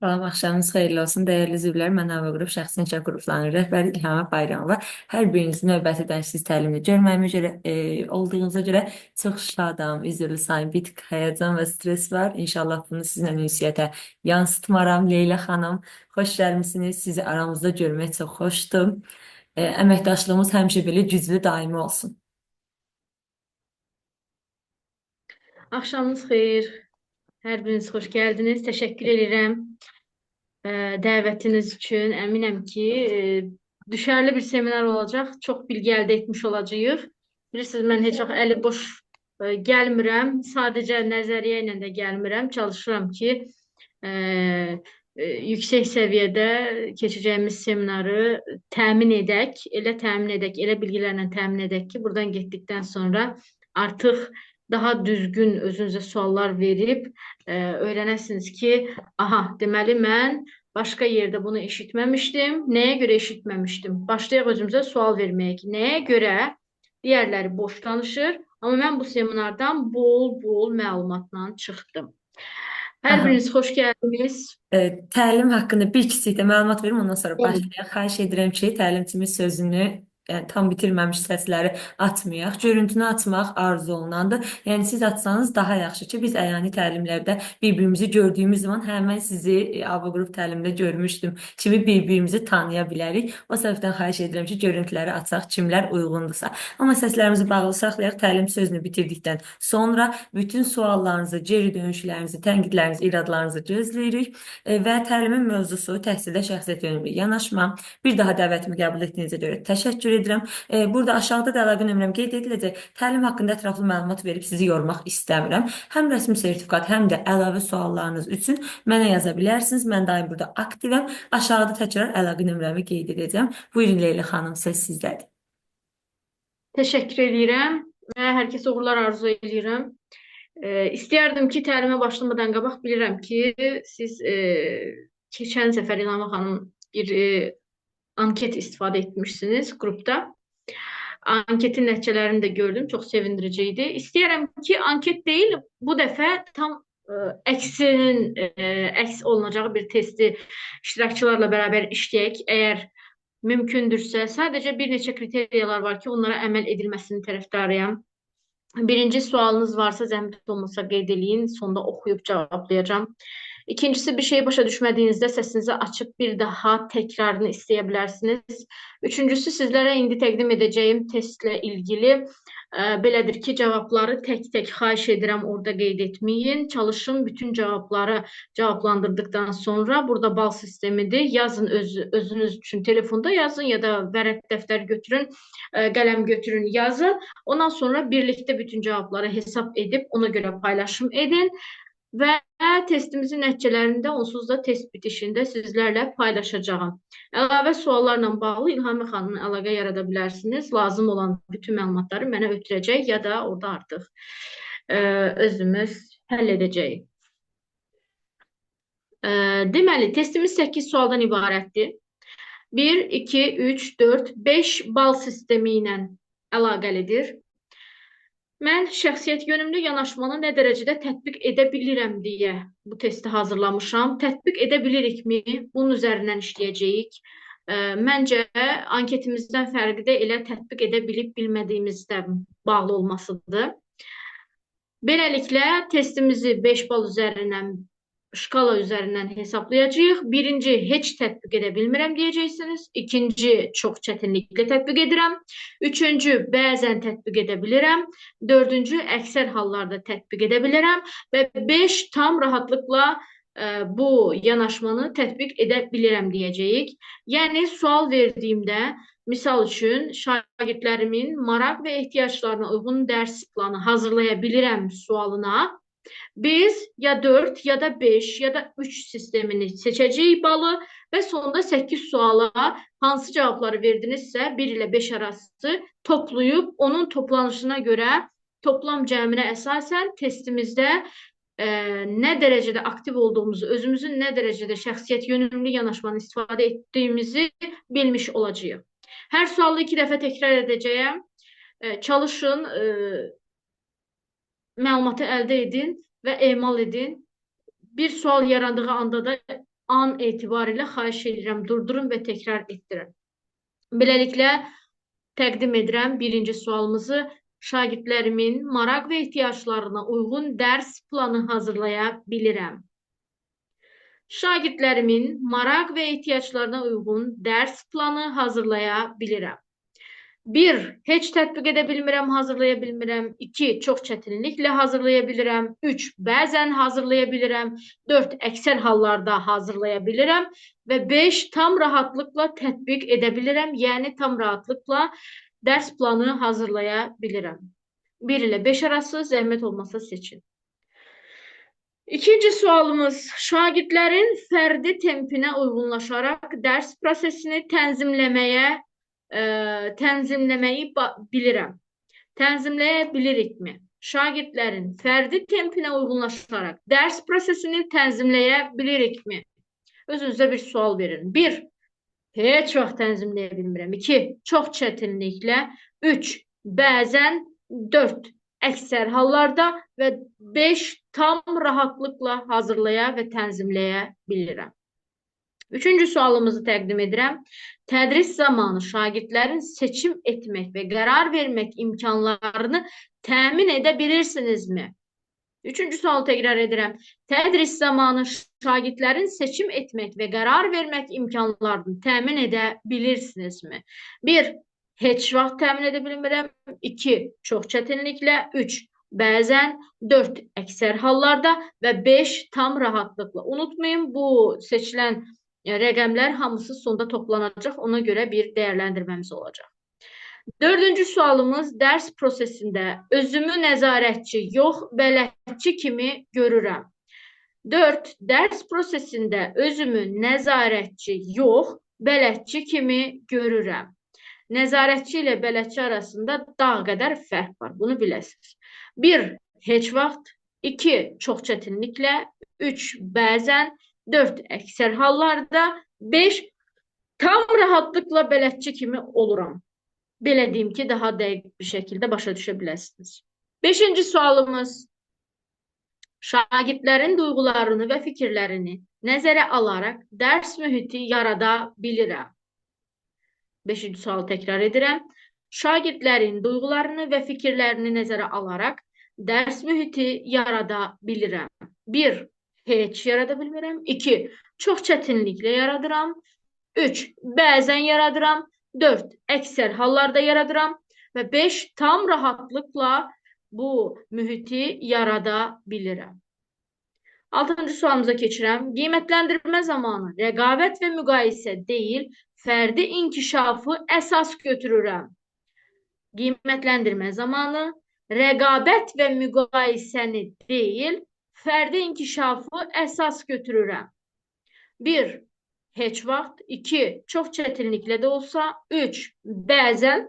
Salam, axşamınız xeyirli olsun. Dəyərli üzvlər, mən Hava Qrup Şəxsi İnkişaf Qruplarının rəhbəri İlham Bayramova. Hər birinizi növbəti dərsiz təlimdə görməyimə görə, olduğunuza görə çox şadam. Üzrlü sayın, bir tık həyəcan və stres var. İnşallah bunu sizinlə ünsiyyətə yansıtmaram. Leyla xanım, xoş gəlmisiniz. Sizi aramızda görmək çox xoşdur. Əməkdaşlığımız həmişə belə güclü daimi olsun. Axşamınız xeyir. Hər biriniz xoş gəldiniz. Təşəkkür edirəm dəvətiniz üçün. Əminəm ki, düşərli bir seminar olacaq. Çox bilgi əldə etmiş olacağıq. Bilirsiniz, mən heç vaxt əli boş gəlmirəm. Sadəcə nəzəriyyə ilə də gəlmirəm. Çalışıram ki, yüksək səviyyədə keçəcəyimiz seminarı təmin edək. Elə təmin edək, elə bilgilərlə təmin edək ki, buradan getdikdən sonra artıq daha düzgün özünüzə suallar verib öyrənəsiniz ki, aha, deməli mən başqa yerdə bunu eşitməmişdim. Nəyə görə eşitməmişdim? Başlayaq özümüzə sual verməyə ki, nəyə görə digərləri boş danışır, amma mən bu seminardan bol-bol məlumatla çıxdım. Hər Aha. biriniz xoş gəldiniz. Təlim haqqında bir kiçik də məlumat verim, ondan sonra Olun. başlayaq. Xahiş edirəm ki, təlimçimiz sözünü tam bitirməmiş səsləri atmayaq. Görüntünü açmaq arzu olunandır. Yəni siz atsanız daha yaxşı ki, biz əyani təlimlərdə bir-birimizi gördüyümüz zaman həmin sizi AV qrup təlimdə görmüşdüm kimi bir-birimizi tanıya bilərik. O səbəbdən xahiş edirəm ki, görüntüləri açaq, kimlər uyğundursa. Amma səslərimizi bağlı saxlayaq. Təlim sözünü bitirdikdən sonra bütün suallarınızı, geri dönüşlərinizi, tənqidlərinizi, iradlarınızı gözləyirik. Və təlimin mövzusu təhsildə şəxsiyyət yönümlü yanaşma. Bir daha dəvətimi qəbul etdiyinizə görə təşəkkür edirəm. Burada aşağıda da əlaqə nömrəm qeyd ediləcək. Təlim haqqında ətraflı məlumat verib sizi yormaq istəmirəm. Həm rəsmi sertifikat, həm də əlavə suallarınız üçün mənə yaza bilərsiniz. Mən daim burada aktivəm. Aşağıda təkrar əlaqə nömrəmi qeyd edəcəm. Buyurun Leyla xanım, söz sizdədir. Təşəkkür edirəm və hər kəsə uğurlar arzu edirəm. İstəyərdim ki, təlimə başlamadan qabaq bilirəm ki, siz keçən səfər İlham xanım bir anket istifadə etmişsiniz qrupda. Anketin nəticələrini də gördüm, çox sevindirici idi. İstəyərəm ki, anket deyil, bu dəfə tam əks olunacağı bir testi iştirakçılarla bərabər işləyək. Əgər mümkündürsə, sadəcə bir neçə kriteriyalar var ki, onlara əməl edilməsini tərəfdarıyam. Birinci sualınız varsa zəhmət olmasa qeyd eləyin, sonda oxuyub cavablayacağam. İkincisi, bir şeyi başa düşmədiyinizdə səsinizi açıb bir daha təkrarını istəyə bilərsiniz. Üçüncüsü, sizlərə indi təqdim edəcəyim testlə ilgili belədir ki, cavabları tək-tək xahiş edirəm orada qeyd etməyin. Çalışın bütün cavabları cavablandırdıqdan sonra burada bal sistemidir. Yazın özünüz üçün telefonda yazın ya da vərəq dəftər götürün, qələm götürün, yazın. Ondan sonra birlikdə bütün cavabları hesab edib ona görə paylaşım edin. Və testimizin nəticələrində onsuz da test bitişində sizlərlə paylaşacağım. Əlavə suallarla bağlı İlhami xanımla əlaqə yarada bilərsiniz. Lazım olan bütün məlumatları mənə ötürəcək ya da orada artıq özümüz həll edəcəyik. Deməli, testimiz 8 sualdan ibarətdir. 1, 2, 3, 4, 5 bal sistemi ilə əlaqəlidir. Mən şəxsiyyət yönümlü yanaşmanı nə dərəcədə tətbiq edə bilirəm deyə bu testi hazırlamışam. Tətbiq edə bilirikmi? Bunun üzərindən işləyəcəyik. Məncə, anketimizdən fərqi də elə tətbiq edə bilib bilmədiyimizdə bağlı olmasıdır. Beləliklə, testimizi 5 bal üzərindən şkala üzərindən hesablayacağıq. Birinci, heç tətbiq edə bilmirəm deyəcəksiniz. İkinci, çox çətinliklə tətbiq edirəm. Üçüncü, bəzən tətbiq edə bilirəm. Dördüncü, əksər hallarda tətbiq edə bilirəm. Və 5, tam rahatlıqla bu yanaşmanı tətbiq edə bilirəm deyəcəyik. Yəni, sual verdiyimdə, misal üçün, şagirdlərimin maraq və ehtiyaclarına uyğun dərs planı hazırlaya bilirəm sualına. Biz ya 4 ya da 5 ya da 3 sistemini seçəcəyik balı və sonda 8 suala hansı cavabları verdinizsə 1 ilə 5 arası toplayıb onun toplanışına görə toplam cəminə əsasən testimizdə nə dərəcədə aktiv olduğumuzu, özümüzün nə dərəcədə şəxsiyyət yönümlü yanaşmanı istifadə etdiyimizi bilmiş olacağıq. Hər sualı 2 dəfə təkrar edəcəyəm. Çalışın, məlumatı əldə edin və emal edin. Bir sual yarandığı anda da an etibarilə xahiş edirəm, durdurun və təkrar etdirin. Beləliklə, təqdim edirəm birinci sualımızı. Şagirdlərimin maraq və ehtiyaclarına uyğun dərs planı hazırlaya bilirəm. Şagirdlərimin maraq və ehtiyaclarına uyğun dərs planı hazırlaya bilirəm. 1. Heç tətbiq edə bilmirəm, hazırlaya bilmirəm. 2. Çox çətinliklə hazırlaya bilirəm. 3. Bəzən hazırlaya bilirəm. 4. Əksər hallarda hazırlaya bilirəm. Və 5. Tam rahatlıqla tətbiq edə bilirəm. Yəni, tam rahatlıqla dərs planı hazırlaya bilirəm. 1 ilə 5 arası zəhmət olmasa seçin. İkinci sualımız, şagirdlərin fərdi tempinə uyğunlaşaraq dərs prosesini tənzimləməyi bilirəm. Tənzimləyə bilirikmi? Şagirdlərin fərdi tempinə uyğunlaşaraq dərs prosesini tənzimləyə bilirikmi? Özünüzə bir sual verin. 1. Heç vaxt tənzimləyə bilmirəm. 2. Çox çətinliklə. 3. Bəzən. 4. Əksər hallarda. Və 5. Tam rahatlıqla hazırlaya və tənzimləyə bilirəm. Üçüncü sualımızı təqdim edirəm. Tədris zamanı şagirdlərin seçim etmək və qərar vermək imkanlarını təmin edə bilirsinizmi? Üçüncü sualı təkrar edirəm. Tədris zamanı şagirdlərin seçim etmək və qərar vermək imkanlarını təmin edə bilirsinizmi? 1. Heç vaxt təmin edə bilmirəm. 2. Çox çətinliklə. 3. Bəzən. 4. Əksər hallarda. Və 5. Tam rahatlıqla. Unutmayın, bu seçilən rəqəmlər hamısı sonda toplanacaq. Ona görə bir dəyərləndirməmiz olacaq. Dördüncü sualımız, dərs prosesində özümü nəzarətçi, yox, bələdçi kimi görürəm. 4. Dərs prosesində özümü nəzarətçi, yox, bələdçi kimi görürəm. Nəzarətçi ilə bələdçi arasında dağ qədər fərq var. Bunu biləsiniz. 1. Heç vaxt. 2. Çox çətinliklə. 3. Bəzən. 4. Əksər hallarda. 5. Tam rahatlıqla bələdçi kimi oluram. Belə deyim ki, daha dəqiq bir şəkildə başa düşə biləsiniz. 5-ci sualımız. Şagirdlərin duyğularını və fikirlərini nəzərə alaraq dərs mühiti yarada bilirəm. 5-ci sualı təkrar edirəm. Şagirdlərin duyğularını və fikirlərini nəzərə alaraq dərs mühiti yarada bilirəm. 1. Heç yarada bilmirəm. 2. Çox çətinliklə yaradıram. 3. Bəzən yaradıram. 4. Əksər hallarda yaradıram. Və 5. Tam rahatlıqla bu mühiti yarada bilirəm. 6-cı sualımıza keçirəm. Qiymətləndirmə zamanı rəqabət və müqayisə deyil, fərdi inkişafı əsas götürürəm. Qiymətləndirmə zamanı rəqabət və müqayisəni deyil, fərdi inkişafı əsas götürürəm. 1. Heç vaxt. 2. Çox çətinliklə də olsa. 3. Bəzən.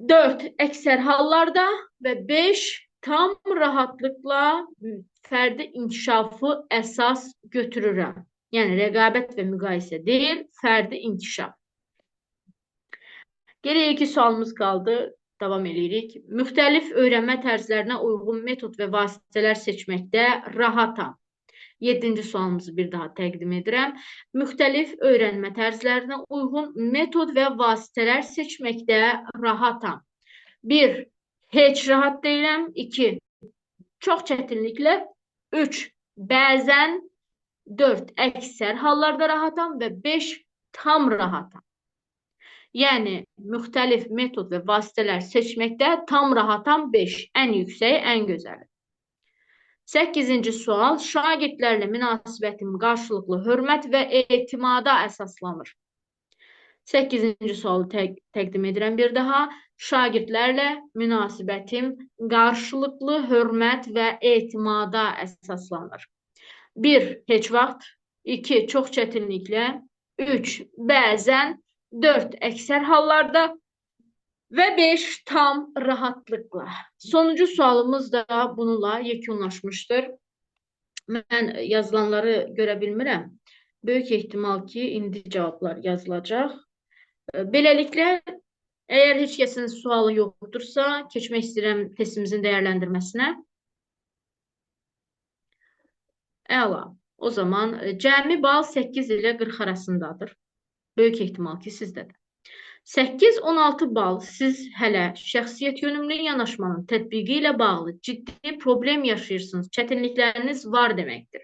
4. Əksər hallarda. Və 5. Tam rahatlıqla fərdi inkişafı əsas götürürəm. Yəni, rəqabət və müqayisə deyil, fərdi inkişaf. Geriyə 2 sualımız qaldı. Davam edirik. Müxtəlif öyrənmə tərzlərinə uyğun metod və vasitələr seçməkdə rahatam. 7-ci sualımızı bir daha təqdim edirəm. Müxtəlif öyrənmə tərzlərinə uyğun metod və vasitələr seçməkdə rahatam. 1. Heç rahat deyiləm. 2. Çox çətinliklə. 3. Bəzən. 4. Əksər hallarda rahatam və 5. Tam rahatam. Yəni, müxtəlif metod və vasitələr seçməkdə tam rahatam 5. Ən yüksəyi, ən gözəli. 8-ci sual. Şagirdlərlə münasibətim qarşılıqlı hörmət və etimada əsaslanır. 8-ci sualı təqdim edirəm bir daha. Şagirdlərlə münasibətim qarşılıqlı hörmət və etimada əsaslanır. 1. Heç vaxt. 2. Çox çətinliklə. 3. Bəzən. 4. Əksər hallarda. Və 5. Tam rahatlıqla. Sonuncu sualımız da bununla yekunlaşmışdır. Mən yazılanları görə bilmirəm. Böyük ehtimal ki, indi cavablar yazılacaq. Beləliklə, əgər heç kəsin sualı yoxdursa, keçmək istəyirəm testimizin dəyərləndirməsinə. Əla. O zaman cəmi bal 8 ilə 40 arasındadır. Böyük ehtimal ki, sizdədir. 8-16 bal siz hələ şəxsiyyət yönümlü yanaşmanın tətbiqi ilə bağlı ciddi problem yaşayırsınız, çətinlikləriniz var deməkdir.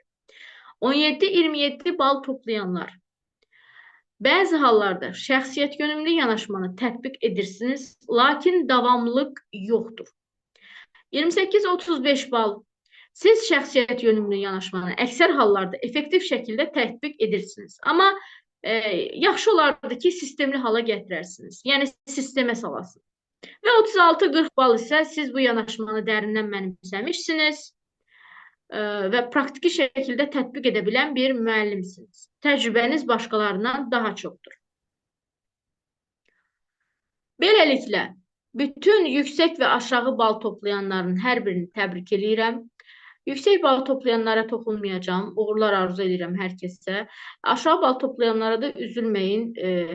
17-27 bal toplayanlar bəzi hallarda şəxsiyyət yönümlü yanaşmanı tətbiq edirsiniz, lakin davamlılıq yoxdur. 28-35 bal siz şəxsiyyət yönümlü yanaşmanı əksər hallarda effektiv şəkildə tətbiq edirsiniz. Amma yaxşı olardı ki, sistemli hala gətirərsiniz. Yəni, sistemə salasınız. Və 36-40 bal isə siz bu yanaşmanı dərindən mənimsəmişsiniz və praktiki şəkildə tətbiq edə bilən bir müəllimsiniz. Təcrübəniz başqalarından daha çoxdur. Beləliklə, bütün yüksək və aşağı bal toplayanların hər birini təbrik edirəm. Yüksək bal toplayanlara toxunmayacağım. Uğurlar arzu edirəm hər kəsə. Aşağı bal toplayanlara da üzülməyin.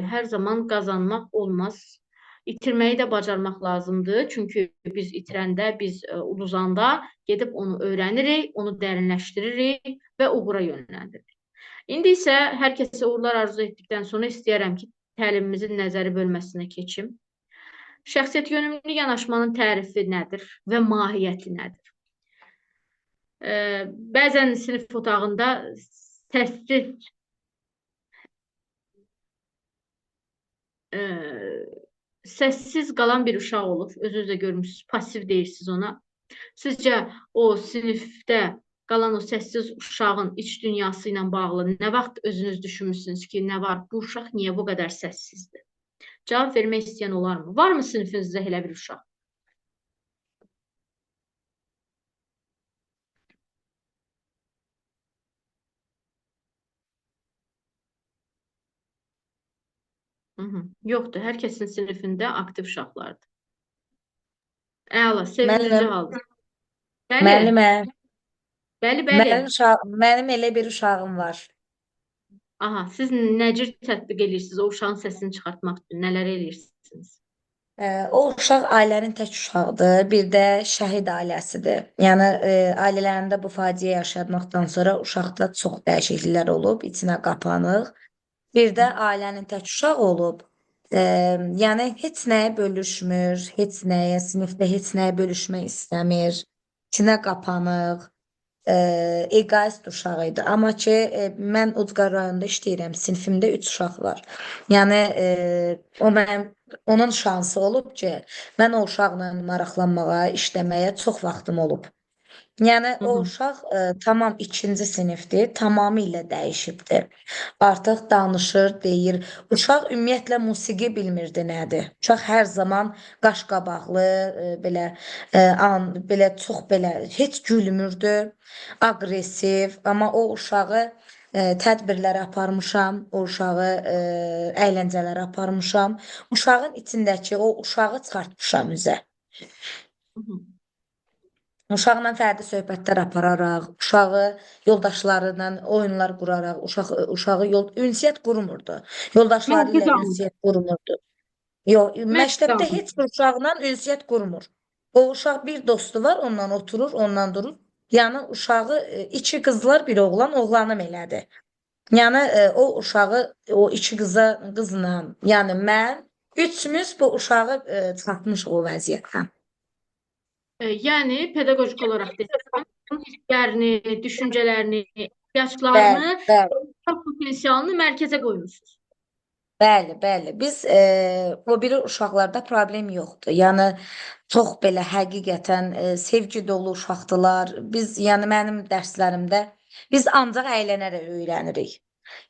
Hər zaman qazanmaq olmaz. İtirməyi də bacarmaq lazımdır. Çünki biz itirəndə, biz uduzanda gedib onu öyrənirik, onu dərinləşdiririk və uğura yönləndiririk. İndi isə hər kəsə uğurlar arzu etdikdən sonra istəyərəm ki, təlimimizin nəzəri bölməsinə keçim. Şəxsiyyət yönümlü yanaşmanın tərifi nədir və mahiyyəti nədir? Bəzən sinif otağında səssiz qalan bir uşaq olur. Özünüz də görmüşsünüz, pasiv deyirsiniz ona. Sizcə o sinifdə qalan o səssiz uşağın iç dünyası ilə bağlı nə vaxt özünüz düşünmüsünüz ki, nə var, bu uşaq niyə bu qədər səssizdir? Cavab vermək istəyən olarmı? Varmı sinifinizdə elə bir uşaq? Yoxdur. Hər kəsin sinifində aktiv uşaqlardır. Əla, sevindirici haldır. Bəli, Müəllimə, bəli, bəli. mənim elə bir uşağım var. Aha, siz nə cür tətbiq edirsiniz o uşağın səsini çıxartmaq üçün? Nələr edirsiniz? O uşaq ailənin tək uşağıdır, bir də şəhid ailəsidir. Yəni ailələrində bu faciə yaşadıqdan sonra uşaqda çox dəyişikliklər olub, içinə qapanıq. Bir də ailənin tək uşağı olub. Yəni heç nəyə bölüşmür, heç nəyə, sinifdə heç nəyə bölüşmək istəmir, içinə qapanıq. Egoist uşaq idi. Amma ki, mən Ucqar rayonunda işləyirəm. Sinifimdə 3 uşaq var. Yəni, onun şansı olub ki, mən o uşaqla maraqlanmağa, işləməyə çox vaxtım olub. Yəni, o uşaq tamam 2-ci sinifdir, tamamilə dəyişibdir. Artıq danışır, deyir. Uşaq ümumiyyətlə musiqi bilmirdi nədir. Uşaq hər zaman qaşqabaqlı, belə çox belə heç gülmürdü, aqressiv. Amma o uşağı tədbirlərə aparmışam, o uşağı əyləncələrə aparmışam. Uşağın içindəki o uşağı çıxartmışam üzə. Uşaqla fərdi söhbətlər apararaq, uşağı yoldaşlarıyla oyunlar quraraq, uşağı ünsiyyət qurmurdu. Yoldaşları ilə ünsiyyət qurmurdu. Yox, məktəbdə heç bir uşaqla ünsiyyət qurmur. O uşaq bir dostu var, ondan oturur, ondan durur. Yəni uşağı iki qızlar, bir oğlan, oğlanım elədi. Yəni o uşağı, o iki qızla, yəni mən, üçümüz bu uşağı çıxartmışıq o vəziyyətdən. Yəni, pedaqojik olaraq desəm, hisslərini, düşüncələrini, ehtiyaclarını, potensialını mərkəzə qoymuşsunuz. Bəli, bəli. Biz o biri uşaqlarda problem yoxdur. Yəni çox belə həqiqətən sevgi dolu uşaqdılar. Biz, yəni mənim dərslərimdə biz ancaq əylənərək öyrənirik.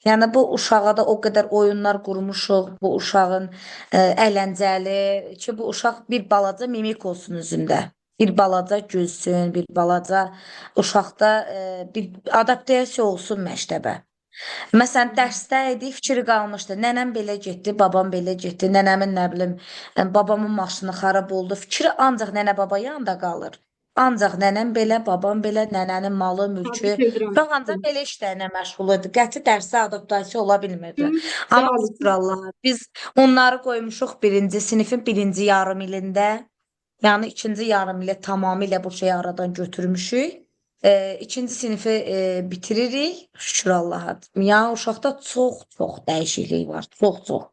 Yəni bu uşağa da o qədər oyunlar qurmuşuq, bu uşağın əyləncəli ki, bu uşaq bir balaca mimik olsun üzündə. Bir balaca gülsün, bir balaca uşaqda bir adaptasiya olsun məktəbə. Məsələn, dərsdə idi, fikri qalmışdı. Nənəm belə getdi, babam belə getdi. Nənəmin, nə bilim, babamın maşını xarab oldu. Fikri ancaq nənə baba yanında qalır. Ancaq nənəm belə, babam belə, nənənin malı, mülkü. Çox ancaq belə işlərlə məşğul idi. Qəti dərsə adaptasiya ola bilmirdi. Amma şükür Allaha, biz onları qoymuşuq birinci sinifin birinci yarım ilində. Yəni ikinci yarım ilə tamamilə bu şeyi aradan götürmüşük. İkinci sinifi bitiririk, şükür Allaha. Yəni uşaqda çox dəyişiklik var, çox.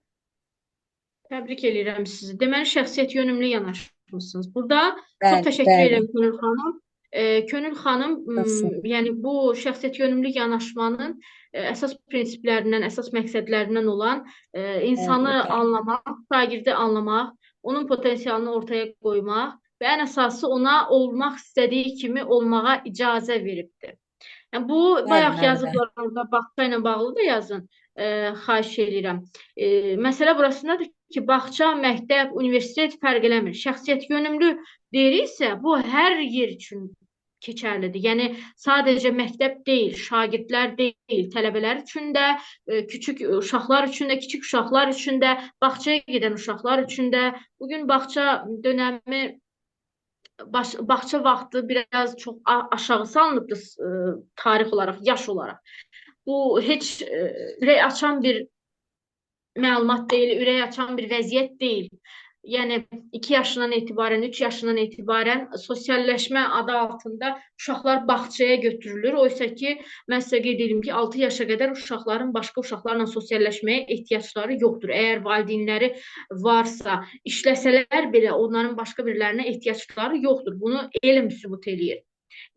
Təbrik edirəm sizi. Deməli, şəxsiyyət yönümlü yanaşmısınız. Burada çox Bəli, təşəkkür bəli. edirəm Könül xanım. Könül xanım, Çox sağ yəni bu şəxsiyyət yönümlü yanaşmanın əsas prinsiplərindən, əsas məqsədlərindən olan bəli, insanı bəli. anlamaq, şagirdi anlamaq, onun potensialını ortaya qoymaq və ən əsası ona olmaq istədiyi kimi olmağa icazə veribdir. Yəni, bu Bəli, bayaq müəllimə. yazıblar orada, bağça ilə bağlı da yazın. Xahiş edirəm. Məsələ burasındadır ki, bağça, məktəb, universitet fərq eləmir. Şəxsiyyət yönümlü deyiriksə, bu hər yer üçün keçərlidir. Yəni, sadəcə məktəb deyil, şagirdlər deyil, tələbələr üçün də, kiçik uşaqlar üçün də, kiçik uşaqlar üçün də, bağçaya gedən uşaqlar üçün də. Bugün bağça dönəmi bağça vaxtı biraz çox aşağı salınıbdır tarix olaraq, yaş olaraq. Bu heç ürək açan bir məlumat deyil, ürək açan bir vəziyyət deyil. Yəni 2 yaşından etibarən, 3 yaşından etibarən sosialləşmə adı altında uşaqlar bağçaya götürülür. Oysa ki, mən sizə qeyd edim ki, 6 yaşa qədər uşaqların başqa uşaqlarla sosialləşməyə ehtiyacları yoxdur. Əgər valideynləri varsa, işləsələr belə onların başqa birilərinə ehtiyacları yoxdur. Bunu elm sübut eləyir.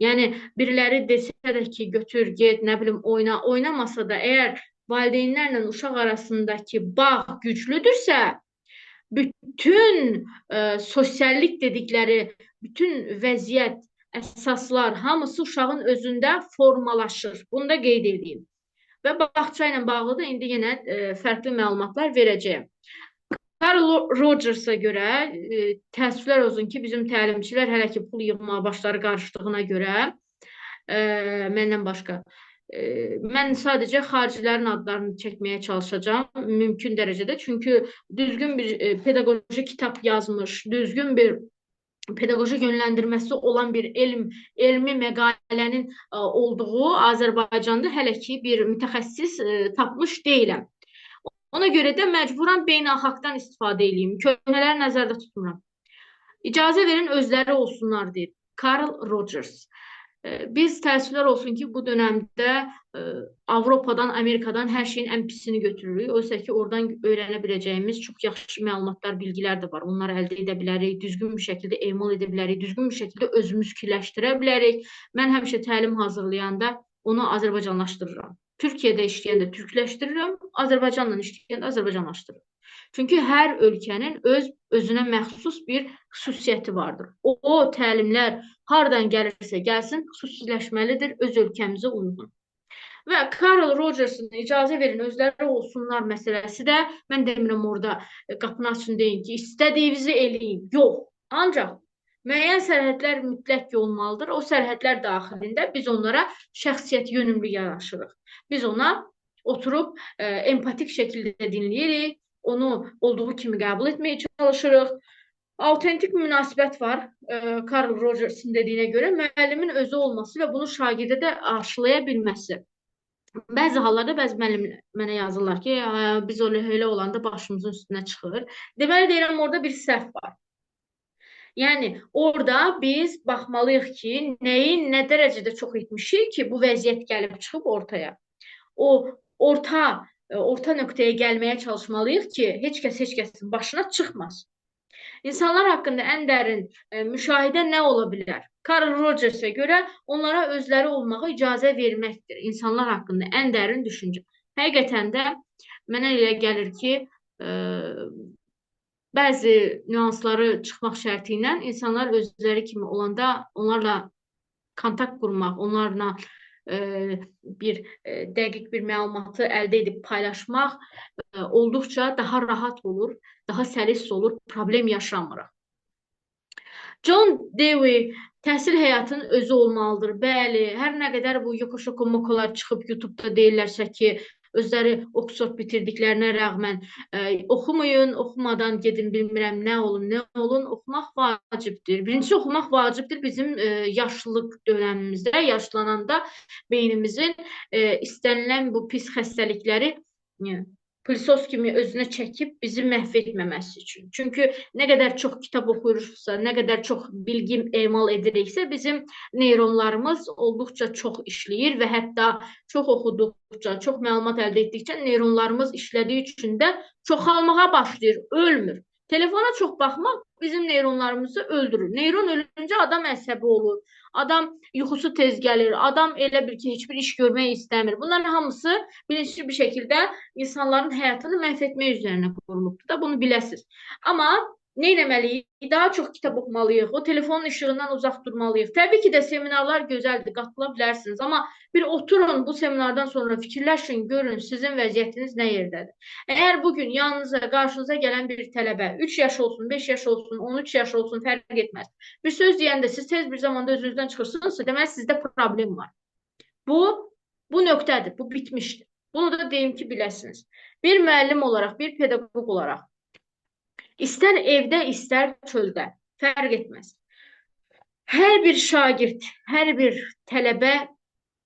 Yəni, biriləri desə də ki, götür, get, nə bilim, oyna, oynamasa da, əgər valideynlərlə uşaq arasındakı bağ güclüdürsə, bütün sosiallik dedikləri, bütün vəziyyət, əsaslar, hamısı uşağın özündə formalaşır. Bunu da qeyd edeyim. Və bağça ilə bağlı da indi yenə fərqli məlumatlar verəcəyəm. Carl Rogersa görə, təəssüflər olsun ki, bizim təlimçilər hələ ki pul yığmağa başları qarışdığına görə, məndən başqa. Mən sadəcə xaricilərin adlarını çəkməyə çalışacağam mümkün dərəcədə. Çünki düzgün bir pedaqoji kitab yazmış, düzgün bir pedaqoji yönləndirməsi olan bir elmi məqalənin olduğu Azərbaycanda hələ ki bir mütəxəssis tapmış deyiləm. Ona görə də məcburan beynəlxalqdan istifadə edeyim. Köhnələri nəzərdə tutmuram. İcazə verin özləri olsunlar deyir. Carl Rogers. Biz təəssüflər olsun ki, bu dönəmdə Avropadan, Amerikadan hər şeyin ən pisini götürürük. Oysa ki, oradan öyrənə biləcəyimiz çox yaxşı məlumatlar, bilgilər də var. Onları əldə edə bilərik, düzgün bir şəkildə emal edə bilərik, düzgün bir şəkildə özümüz fikirləşdirə bilərik. Mən həmişə təlim hazırlayanda onu Azərbaycanlaşdırıram. Türkiyədə işləyəndə türkləşdirirəm, Azərbaycanla işləyəndə Azərbaycanlaşdırıram. Çünki hər ölkənin özünə məxsus bir xüsusiyyəti vardır. O təlimlər hardan gəlirsə gəlsin, xüsusiləşməlidir öz ölkəmizə uyğun. Və Carl Rogers'ın icazə verin özləri olsunlar məsələsi də, mən demirəm orada qapını açın deyin ki, istədiyinizi eləyin. Yox, ancaq müəyyən sərhədlər mütləq ki olmalıdır. O sərhədlər daxilində biz onlara şəxsiyyət yönümlü yanaşırıq. Biz ona oturub empatik şəkildə dinləyirik, onu olduğu kimi qəbul etməyə çalışırıq. Autentik münasibət var Carl Rogers'ın dediyinə görə, müəllimin özü olması və bunu şagirdə də aşılaya bilməsi. Bəzi hallarda bəzi müəllimlər mənə yazırlar ki, biz elə olanda başımızın üstünə çıxır. Deməli deyirəm, orada bir səhv var. Yəni, orada biz baxmalıyıq ki, nəyi nə dərəcədə çox etmişik ki, bu vəziyyət gəlib çıxıb ortaya. O orta nöqtəyə gəlməyə çalışmalıyıq ki, heç kəsin başına çıxmaz. İnsanlar haqqında ən dərin müşahidə nə ola bilər? Carl Rogers'a görə onlara özləri olmağa icazə verməkdir. İnsanlar haqqında ən dərin düşüncə. Həqiqətən də mənə elə gəlir ki, bəzi nüansları çıxmaq şərti ilə insanlar özləri kimi olanda onlarla kontakt qurmaq, onlarla bir dəqiq bir məlumatı əldə edib paylaşmaq olduqca daha rahat olur, daha səlis olur, problem yaşamırıq. John Dewey təhsil həyatının özü olmalıdır. Bəli, hər nə qədər bu yokoşoko-mokolar çıxıb YouTube-da deyirlərsə ki, özləri Oxford bitirdiklərinə rəğmən oxumayın, oxumadan gedin, bilmirəm nə olun, oxumaq vacibdir. Birincisi, oxumaq vacibdir bizim yaşlılıq dönəmimizdə, yaşlananda beynimizin istənilən bu pis xəstəlikləri pılsos kimi özünə çəkib bizi məhv etməməsi üçün. Çünki nə qədər çox kitab oxuyursa, nə qədər çox bilgi emal ediriksə, bizim neyronlarımız olduqca çox işləyir və hətta çox oxuduqca, çox məlumat əldə etdikcə neyronlarımız işlədiyi üçün də çoxalmağa başlayır, ölmür. Telefona çox baxmaq bizim neyronlarımızı öldürür. Neyron ölüncə adam əsəbi olur, adam yuxusu tez gəlir, adam elə bil ki, heç bir iş görmək istəmir. Bunların hamısı bilinçli bir şəkildə insanların həyatını məhv etmək üzərinə qurulubdur da, bunu biləsiniz. Amma nə etməliyik? Daha çox kitab oxumalıyıq, o telefonun işığından uzaq durmalıyıq. Təbii ki də seminarlar gözəldir, qatıla bilərsiniz, amma bir oturun bu seminardan sonra fikirləşin, görün sizin vəziyyətiniz nə yerdədir. Əgər bugün yanınıza, qarşınıza gələn bir tələbə 3 yaş olsun, 5 yaş olsun, 13 yaş olsun, fərq etməz. Bir söz deyəndə siz tez bir zamanda özünüzdən çıxırsınızsa, deməli sizdə problem var. Bu nöqtədir, bu bitmişdir. Bunu da deyim ki, biləsiniz. Bir müəllim olaraq, bir pedaqoq olaraq, İstər evdə, istər çöldə, fərq etməz. Hər bir şagird, hər bir tələbə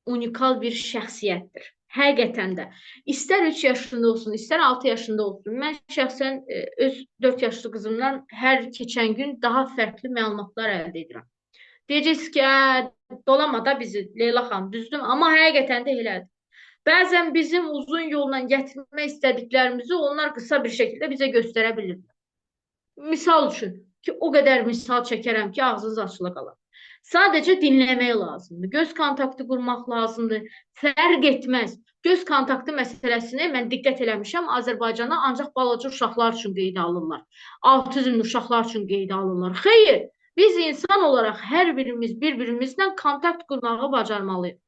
unikal bir şəxsiyyətdir. Həqiqətən də. İstər 3 yaşında olsun, istər 6 yaşında olsun. Mən şəxsən öz 4 yaşlı qızımdan hər keçən gün daha fərqli məlumatlar əldə edirəm. Deyəcəksiniz ki, dolama da bizi, Leyla xanım, düzdür, amma həqiqətən də elədir. Bəzən bizim uzun yolla gətirmək istədiklərimizi onlar qısa bir şəkildə bizə göstərə bilirlər. Misal üçün ki, o qədər misal çəkərəm ki, ağzınız açıla qalar. Sadəcə dinləmək lazımdır. Göz kontaktı qurmaq lazımdır. Fərq etməz. Göz kontaktı məsələsini mən diqqət eləmişəm. Azərbaycana ancaq balaca uşaqlar üçün qeydə alırlar. Autizmli uşaqlar üçün qeydə alırlar. Xeyr, biz insan olaraq hər birimiz bir-birimizlə kontakt qurmağı bacarmalıyıq.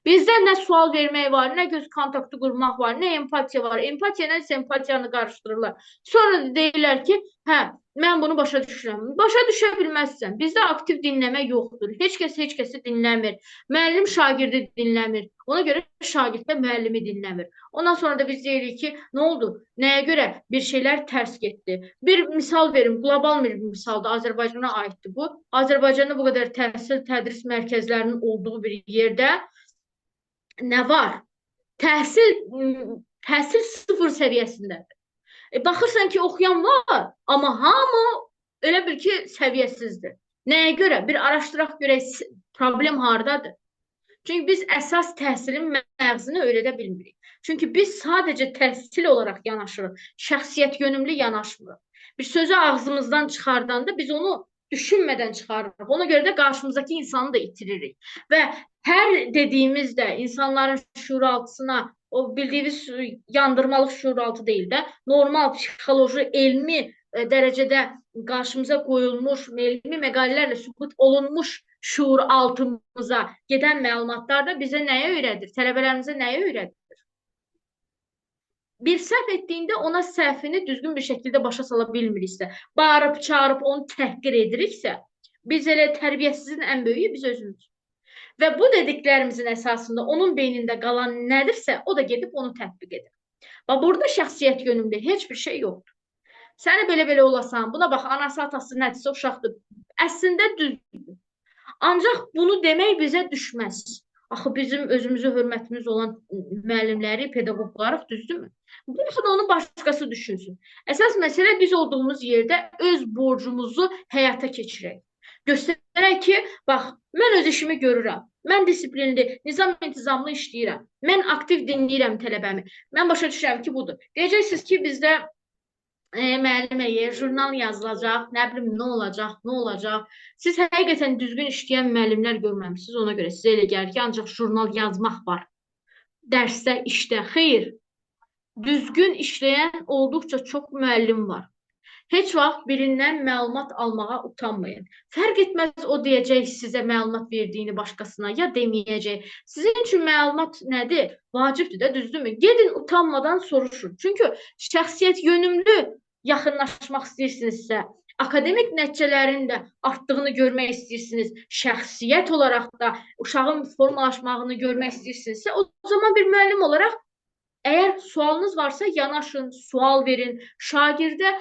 Bizdə nə sual vermək var, nə göz kontaktı qurmaq var, nə empatiya var. Empatiya ilə sempatiyanı qarışdırırlar. Sonra deyirlər ki, hə, mən bunu başa düşürəm. Başa düşə bilməzsən. Bizdə aktiv dinləmə yoxdur. Heç kəsi dinləmir. Müəllim şagirdi dinləmir. Ona görə şagird də müəllimi dinləmir. Ondan sonra da biz deyirik ki, nə oldu? Nəyə görə bir şeylər tərs getdi? Bir misal verim, qlobal bir misalda Azərbaycana aiddir bu. Azərbaycanda bu qədər təhsil, tədris mərkəzlərinin olduğu bir yerdə nə var? Təhsil sıfır səviyyəsindədir. Baxırsan ki, oxuyan var, amma hamı elə bil ki, səviyyəsizdir. Nəyə görə? Bir araşdıraq görək, problem hardadır? Çünki biz əsas təhsilin məğzini öyrədə bilmirik. Çünki biz sadəcə təhsil olaraq yanaşırıq, şəxsiyyət yönümlü yanaşmırıq. Bir sözü ağzımızdan çıxardanda biz onu düşünmədən çıxarırıq. Ona görə də qarşımızdakı insanı da itiririk. Və hər dediyimizdə insanların şuuraltısına, o bildiyiniz yandırmalıq şuuraltı deyil də, normal psixoloji, elmi dərəcədə qarşımıza qoyulmuş, elmi məqalələrlə sübut olunmuş şuuraltımıza gedən məlumatlar da bizə nəyə öyrədir? Tələbələrimizə nəyə öyrədir? Bir səhv etdiyində ona səhvini düzgün bir şəkildə başa sala bilmiriksə, bağırıb, çağırıb, onu təhqir ediriksə, biz elə tərbiyəsizin ən böyüyü biz özümüz. Və bu dediklərimizin əsasında onun beynində qalan nədirsə, o da gedib onu tətbiq edir. Və burada şəxsiyyət yönümlü heç bir şey yoxdur. Səni belə-belə olasan, buna bax, anası, atası nədirsə uşaqdır. Əslində düzdür. Ancaq bunu demək bizə düşməz. Axı bizim özümüzə hörmətimiz olan müəllimləri, pedaqoqları düzdürmü? Bunu da onun başqası düşünsün. Əsas məsələ biz olduğumuz yerdə öz borcumuzu həyata keçirək. Göstərək ki, bax, mən öz işimi görürəm. Mən disiplinli, nizam-intizamlı işləyirəm. Mən aktiv dinləyirəm tələbəmi. Mən başa düşürəm ki, budur. Deyəcəksiniz ki, bizdə müəlliməyə jurnal yazılacaq, nə bilim, nə olacaq. Siz həqiqətən düzgün işləyən müəllimlər görməmişsiniz, ona görə sizə elə gəlir ki, ancaq jurnal yazmaq var. Dərsdə, işdə, xeyr. Düzgün işləyən olduqca çox müəllim var. Heç vaxt birindən məlumat almağa utanmayın. Fərq etməz o deyəcək sizə məlumat verdiyini başqasına, ya deməyəcək. Sizin üçün məlumat nədir? Vacibdir də, düzdürmü? Gedin utanmadan soruşun. Çünki şəxsiyyət yönümlü yaxınlaşmaq istəyirsinizsə, akademik nəticələrin də artdığını görmək istəyirsiniz, şəxsiyyət olaraq da uşağın formalaşmağını görmək istəyirsinizsə, o zaman bir müəllim olaraq əgər sualınız varsa yanaşın, sual verin, şagirdə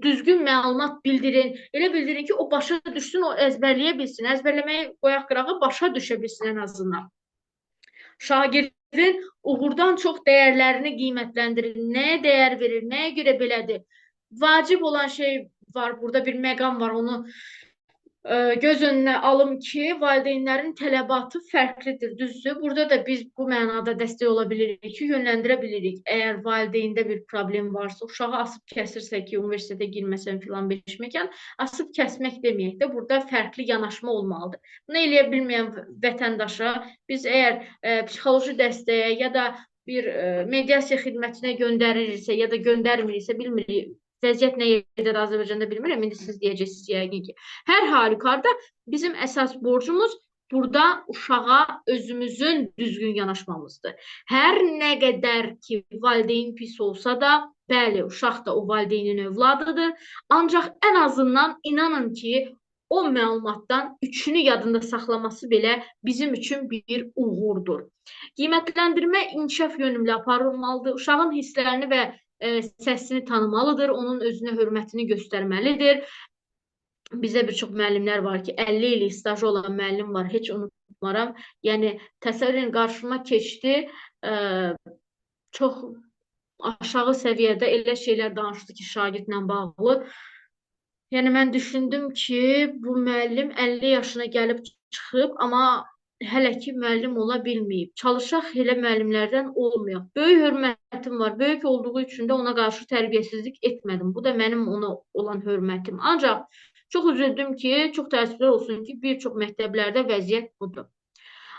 düzgün məlumat bildirin. Elə bildirin ki, o başa düşsün, o əzbərləyə bilsin. Əzbərləməyi qoyaq qırağa başa düşə bilsin ən azından. Şagird evin uğurdan çox dəyərlərini qiymətləndirir. Nəyə dəyər verir, nəyə görə belədir? Vacib olan şey var, burada bir məqam var, onu göz önünə alım ki, valideynlərin tələbatı fərqlidir, düzdür. Burada da biz bu mənada dəstək ola bilirik ki, yönləndirə bilirik. Əgər valideyndə bir problem varsa, uşağı asıb kəsirsə ki, universitetə girməsən filan beşməkan, asıb kəsmək deməyək də, burada fərqli yanaşma olmalıdır. Bunu eləyə bilməyən vətəndaşa biz əgər psixoloji dəstəyə ya da bir mediasiya xidmətinə göndərilirsə ya da göndərmiriksə, bilmirik. Vəziyyət nə yerdədir Azərbaycanda bilmirəm. İndi siz deyəcəksiniz yəqin ki. Hər halükarda bizim əsas borcumuz burada uşağa özümüzün düzgün yanaşmamızdır. Hər nə qədər ki valideyn pis olsa da, bəli, uşaq da o valideynin övladıdır. Ancaq ən azından inanın ki, o məlumatdan üçünü yadında saxlaması belə bizim üçün bir uğurdur. Qiymətləndirmə inkişaf yönümlü aparılmalıdır. Uşağın hisslərini və səsini tanımalıdır, onun özünə hörmətini göstərməlidir. Bizdə bir çox müəllimlər var ki, 50 illik stajı olan müəllim var, heç unutmaram. Yəni, təsəvvürün qarşıma keçdi, çox aşağı səviyyədə elə şeylər danışdı ki, şagirdlə bağlı. Yəni, mən düşündüm ki, bu müəllim 50 yaşına gəlib çıxıb, amma hələ ki müəllim ola bilməyib. Çalışaq elə müəllimlərdən olmayaq. Böyük hörmətim var. Böyük olduğu üçün də ona qarşı tərbiyəsizlik etmədim. Bu da mənim ona olan hörmətim. Ancaq çox üzüldüm ki, çox təəssüflər olsun ki, bir çox məktəblərdə vəziyyət budur.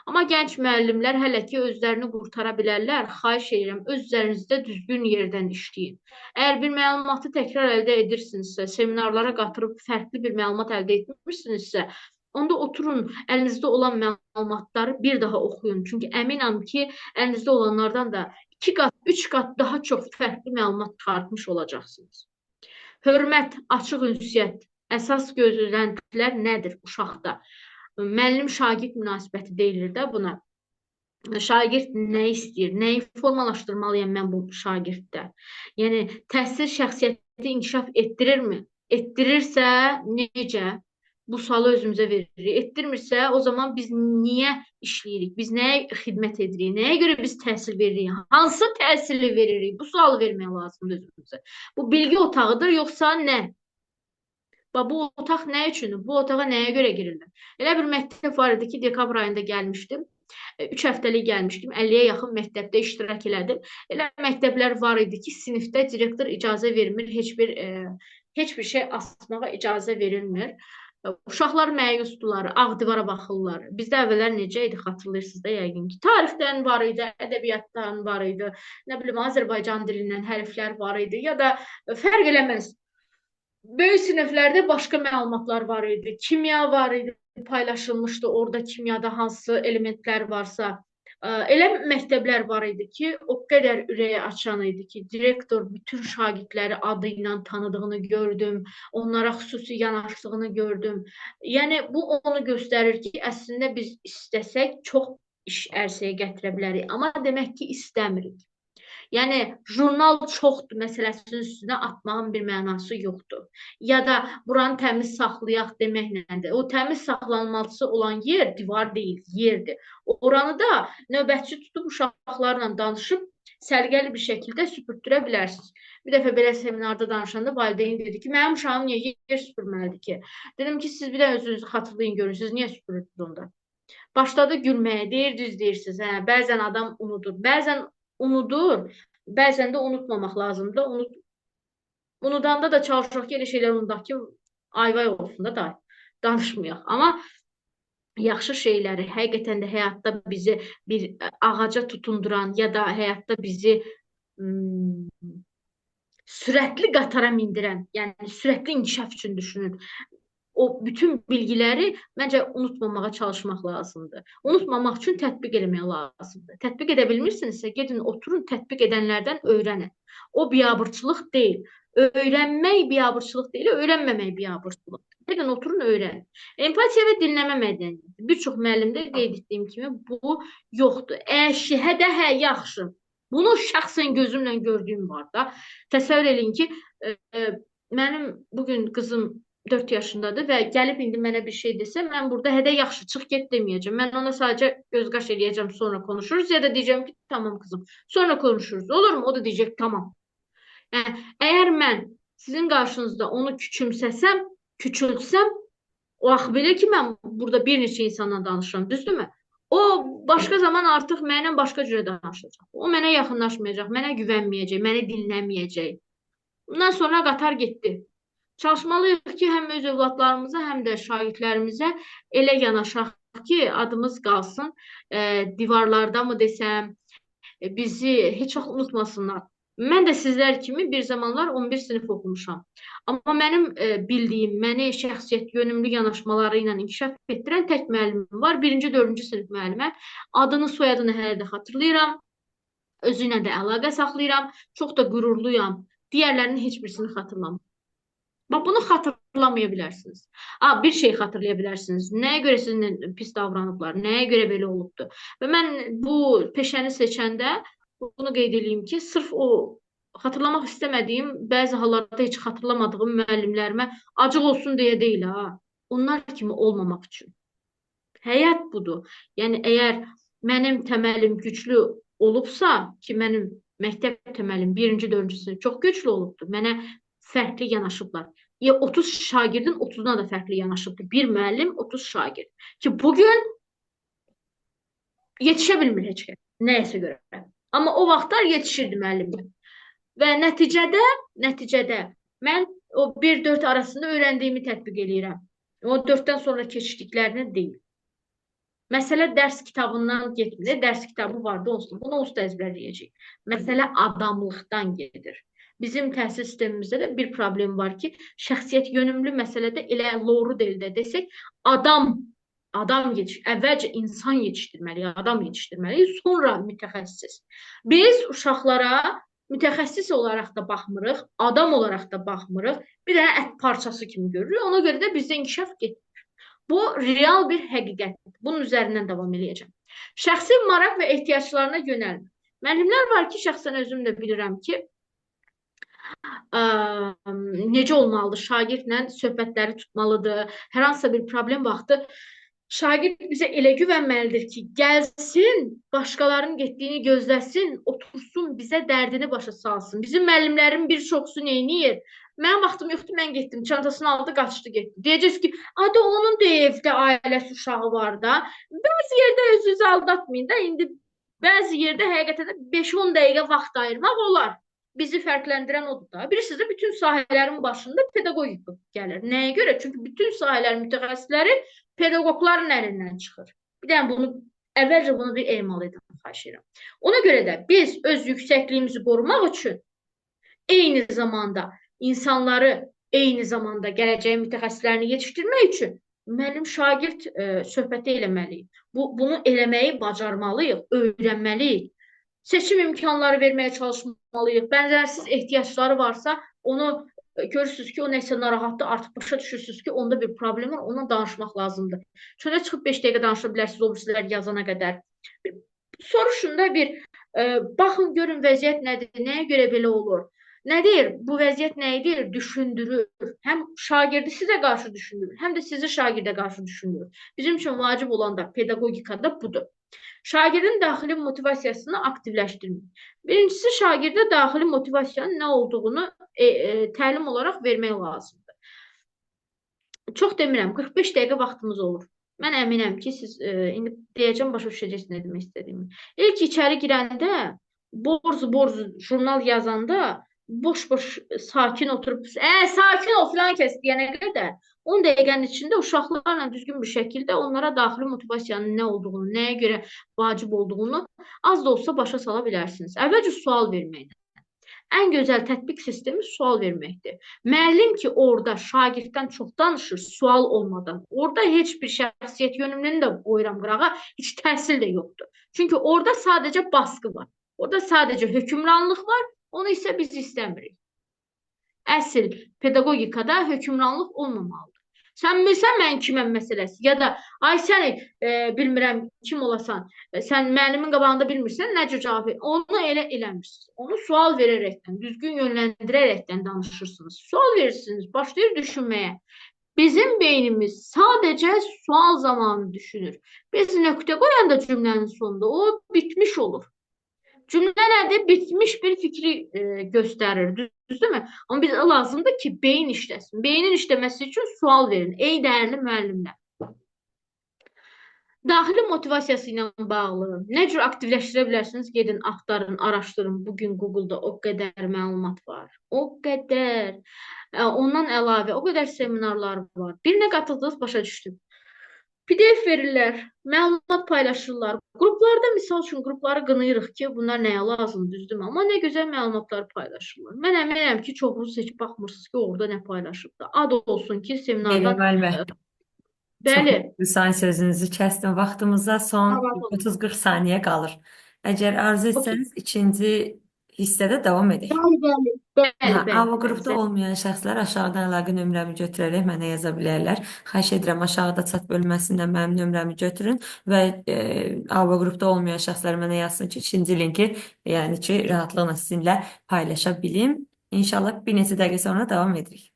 Amma gənc müəllimlər hələ ki özlərini qurtara bilərlər. Xahiş edirəm, öz üzərinizdə düzgün yerdən işləyin. Əgər bir məlumatı təkrar əldə edirsinizsə, seminarlara qatırıb fərqli bir məlumat əldə etmişsinizsə, onda oturun, əlinizdə olan məlumatları bir daha oxuyun. Çünki əminəm ki, əlinizdə olanlardan da 2 qat, 3 qat daha çox fərqli məlumat çıxartmış olacaqsınız. Hörmət, açıq ünsiyyət, əsas gözləntilər nədir uşaqda? Müəllim-şagird münasibəti deyilir də buna. Şagird nə istəyir, nəyi formalaşdırmalıyam mən bu şagirddə? Yəni, təhsil şəxsiyyəti inkişaf etdirirmi? Etdirirsə, necə? Bu sualı özümüzə veririk. Etdirmirsə, o zaman biz niyə işləyirik? Biz nəyə xidmət edirik? Nəyə görə biz təhsil veririk? Hansı təhsili veririk? Bu sualı vermək lazımdır özümüzə. Bu bilgi otağıdır, yoxsa nə? Bu otaq nə üçündür? Bu otağa nəyə görə girirlər? Elə bir məktəb var idi ki, dekabr ayında gəlmişdim. 3 həftəlik gəlmişdim. 50-yə yaxın məktəbdə iştirak elədim. Elə məktəblər var idi ki, sinifdə direktor icazə vermir, heç bir şey asmağa icazə verilmir. Uşaqlar məyusdular, ağ divara baxırlar. Bizdə əvvəllər necə idi, xatırlayırsınız da yəqin ki. Tarixdən var idi, ədəbiyyatdan var idi, nə bilim, Azərbaycan dilindən hərflər var idi, ya da fərq eləməz. Böyük siniflərdə başqa məlumatlar var idi. Kimya var idi, paylaşılmışdı orada kimyada hansı elementlər varsa. Elə məktəblər var idi ki, o qədər ürəyi açan idi ki, direktor bütün şagirdləri adı ilə tanıdığını gördüm, onlara xüsusi yanaşdığını gördüm. Yəni, bu onu göstərir ki, əslində biz istəsək çox iş ərsəyə gətirə bilərik, amma demək ki, istəmirik. Yəni, jurnal çoxdur məsələsinin üstünə atmağın bir mənası yoxdur. Ya da buranı təmiz saxlayaq deməklədir. O təmiz saxlanması olan yer divar deyil, yerdir. Oranı da növbətçi tutub uşaqlarla danışıb səliqəli bir şəkildə süpürtdürə bilərsiniz. Bir dəfə belə seminarda danışanda valideyn dedi ki, mənim uşağım niyə yer süpürməlidir ki? Dedim ki, siz bir də özünüzü xatırlayın, görün, siz niyə süpürürsünüz onda? Başladı gülməyə, deyir, düz deyirsiniz. Bəzən adam unudur, bəzən də unutmamaq lazımdır. Unudanda da çalışaq ki, elə şeylər unudaq ki, ayvay olsun da danışmayaq. Amma yaxşı şeyləri, həqiqətən də həyatda bizi bir ağaca tutunduran ya da həyatda bizi sürətli qatara mindirən, yəni sürətli inkişaf üçün düşünün. O bütün bilgiləri məncə unutmamağa çalışmaq lazımdır. Unutmamaq üçün tətbiq etmək lazımdır. Tətbiq edə bilmirsinizsə, gedin oturun, tətbiq edənlərdən öyrənin. O biabırçılıq deyil. Öyrənmək biabırçılıq deyil, öyrənməmək biabırçılıq. Gedin oturun, öyrənin. Empatiya və dinləmə mədəniyyəti. Bir çox müəllimdə qeyd etdiyim kimi bu yoxdur. Hədə yaxşı. Bunu şəxsən gözümlə gördüyüm var da. Təsəvvür edin ki, mənim bugün qızım 4 yaşındadır və gəlib indi mənə bir şey desə, mən burada hədə yaxşı çıx get deməyəcəm. Mən ona sadəcə göz qaş eləyəcəm, sonra konuşuruz ya da deyəcəm ki, tamam kızım, sonra konuşuruz. Olurmu? O da deyəcək, tamam. Yəni, əgər mən sizin qarşınızda onu küçümsəsəm, küçültsəm, o axı belə ki, mən burada bir neçə insanla danışıram, düzdürmü? O başqa zaman artıq mənlə başqa cürə danışacaq. O mənə yaxınlaşmayacaq, mənə güvənməyəcək, məni dinləməyəcək. Bundan sonra qatar getdi. Çalışmalıyıq ki, həm öz övladlarımıza, həm də şagirdlərimizə elə yanaşaq ki, adımız qalsın. Divarlarda mı desəm, bizi heç vaxt unutmasınlar. Mən də sizlər kimi bir zamanlar 11 sinif oxumuşam. Amma mənim bildiyim, məni şəxsiyyət yönümlü yanaşmaları ilə inkişaf etdirən tək müəllimim var. 1-ci, 4-cü sinif müəllimə. Adını, soyadını hələ də xatırlayıram. Özü ilə də əlaqə saxlayıram. Çox da qürurluyam. Digərlərinin heç birisini xatırlamıram. Bax, bunu xatırlamaya bilərsiniz. Bir şey xatırlaya bilərsiniz. Nəyə görə sizinlə pis davranıblar, nəyə görə belə olubdur. Və mən bu peşəni seçəndə bunu qeyd edeyim ki, sırf o xatırlamaq istəmədiyim, bəzi hallarda heç xatırlamadığım müəllimlərimə acıq olsun deyə deyil, ha. Onlar kimi olmamaq üçün. Həyat budur. Yəni, əgər mənim təməlim güclü olubsa, ki, mənim məktəb təməlim 1-ci, 4-cü sinif çox güclü olubdur, mənə fərqli yanaşıblar. 30 şagirdin 30'una da fərqli yanaşıbdır. Bir müəllim, 30 şagird. Ki, bugün yetişə bilmir heç kəs. Nəyəsə görə. Amma o vaxtlar yetişirdi müəllimlər. Və nəticədə mən o 1-4 arasında öyrəndiyimi tətbiq eləyirəm. O 4-dən sonra keçdiklərini deyil. Məsələ dərs kitabından getmir. Dərs kitabı vardı, olsun. Bunu usta əzbərləyəcək. Məsələ adamlıqdan gedir. Bizim təhsil sistemimizdə də bir problem var ki, şəxsiyyət yönümlü məsələdə elə loru dildə desək, əvvəlcə insan yetişdirməliyik, adam yetişdirməliyik, sonra mütəxəssis. Biz uşaqlara mütəxəssis olaraq da baxmırıq, adam olaraq da baxmırıq, bir dənə ət parçası kimi görürük, ona görə də bizdə inkişaf getmir. Bu, real bir həqiqətdir. Bunun üzərindən davam edəcəm. Şəxsi maraq və ehtiyaclarına yönəlmə. Müəllimlər var ki, şəxsən özüm də bilirəm ki, necə olmalıdır, şagirdlə söhbətləri tutmalıdır, hər hansısa bir problem vaxtı şagird bizə elə güvənməlidir ki, gəlsin, başqalarının getdiyini gözləsin, otursun, bizə dərdini başa salsın. Bizim müəllimlərin bir çoxsu neyniyir? Mənim vaxtım yoxdur, mən getdim, çantasını aldı, qaçdı, getdi. Deyəcəksiniz ki, adı onun da evdə ailəsi uşağı var da. Bəzi yerdə özünüzü aldatmayın da, indi bəzi yerdə həqiqətən 5-10 dəqiqə vaxt ayırmaq olar. Bizi fərqləndirən odur da. Bilirsiniz də, bütün sahələrin başında pedaqogika gəlir. Nəyə görə? Çünki bütün sahələrin mütəxəssisləri pedaqogların əlindən çıxır. Bir dənə əvvəlcə bunu bir emal edin, xahiş edirəm. Ona görə də biz öz yüksəkliyimizi qorumaq üçün eyni zamanda insanları, eyni zamanda gələcəyin mütəxəssislərini yetişdirmək üçün müəllim-şagird söhbəti eləməliyik. Bunu eləməyi bacarmalıyıq, öyrənməliyik. Seçim imkanları verməyə çalışmalıyıq. Bənzərsiz ehtiyacları varsa, onu görürsünüz ki, o nəsə narahatdır, artıq başa düşürsünüz ki, onda bir problem var, onunla danışmaq lazımdır. Çölə çıxıb 5 dəqiqə danışa bilərsiniz, o birisilər yazana qədər. Soruşun da bir, baxın, görün vəziyyət nədir, nəyə görə belə olur? Nədir? Bu vəziyyət nəyidir? Düşündürür. Həm şagirdi sizə qarşı düşündürür, həm də sizi şagirdə qarşı düşündürür. Bizim üçün vacib olan da pedaqogikada budur. Şagirdin daxili motivasiyasını aktivləşdirmək. Birincisi, şagirdə daxili motivasiyanın nə olduğunu təlim olaraq vermək lazımdır. Çox demirəm, 45 dəqiqə vaxtımız olur. Mən əminəm ki, siz indi deyəcəm, başa düşəcəksiniz nə demək istədiyimi. İlk içəri girəndə, borz jurnal yazanda, boş-boş sakin oturub, sakin ol filan kəs deyənə qədər 10 dəqiqənin içində uşaqlarla düzgün bir şəkildə onlara daxili motivasiyanın nə olduğunu, nəyə görə vacib olduğunu az da olsa başa sala bilərsiniz. Əvvəlcə sual verməkdir. Ən gözəl tətbiq sistemi sual verməkdir. Müəllim ki, orada şagirddən çox danışır, sual olmadan. Orada heç bir şəxsiyyət yönümlünü də qoyuram qırağa, heç təhsil də yoxdur. Çünki orada sadəcə baskı var. Orada sadəcə hökmranlıq var, onu isə biz istəmirik. Əsl pedaqogikada hökmranlıq olmamalıdır. Sən bilsən mən kiməm məsələsi, ya da ay səni bilmirəm kim olasan, sən müəllimin qabağında bilmirsən, necə cavab ver? Onu elə eləmirsiniz. Onu sual verərəkdən, düzgün yönləndirərəkdən danışırsınız. Sual verirsiniz, başlayır düşünməyə. Bizim beynimiz sadəcə sual zamanı düşünür. Biz nöqtə qoyanda cümlənin sonunda o bitmiş olur. Cümlə nədir? Bitmiş bir fikri göstərir, düzdürmü? Amma bizə lazımdır ki, beyin işləsin. Beynin işləməsi üçün sual verin. Ey dəyərli müəllimlər. Daxili motivasiyası ilə bağlı nə cür aktivləşdirə bilərsiniz? Gedin, axtarın, araşdırın. Bugün Google-da o qədər məlumat var. O qədər. Ondan əlavə o qədər seminarlar var. Birinə qatıldınız, başa düşdüm. PDF verirlər, məlumat paylaşırlar. Qruplarda, misal üçün, qrupları qınayırıq ki, bunlar nəyə lazımdır, düzdürmü? Amma nə gözəl məlumatlar paylaşırlar. Mən əminəm ki, çoxunuz heç baxmırsınız ki, orada nə paylaşıblar. Ad olsun ki, Leyla seminardan müəllimə, çox bəli, müsait sözünüzü kəsdim. Vaxtımıza son narahat olun. 30-40 saniyə qalır. Əgər arzu Okey. etsəniz, ikinci hissədə davam edək. Bəli, bəli. Bəli, Aha, bəli, AVO bəli. qrupda olmayan şəxslər aşağıdan əlaqə nömrəmi götürərək mənə yaza bilərlər. Xahiş edirəm, aşağıda chat bölməsindən mənim nömrəmi götürün və AVO qrupda olmayan şəxslər mənə yazsın ki, ikinci linki, yəni ki, rahatlıqla sizinlə paylaşa bilim. İnşallah bir neçə dəqiqə sonra davam edirik.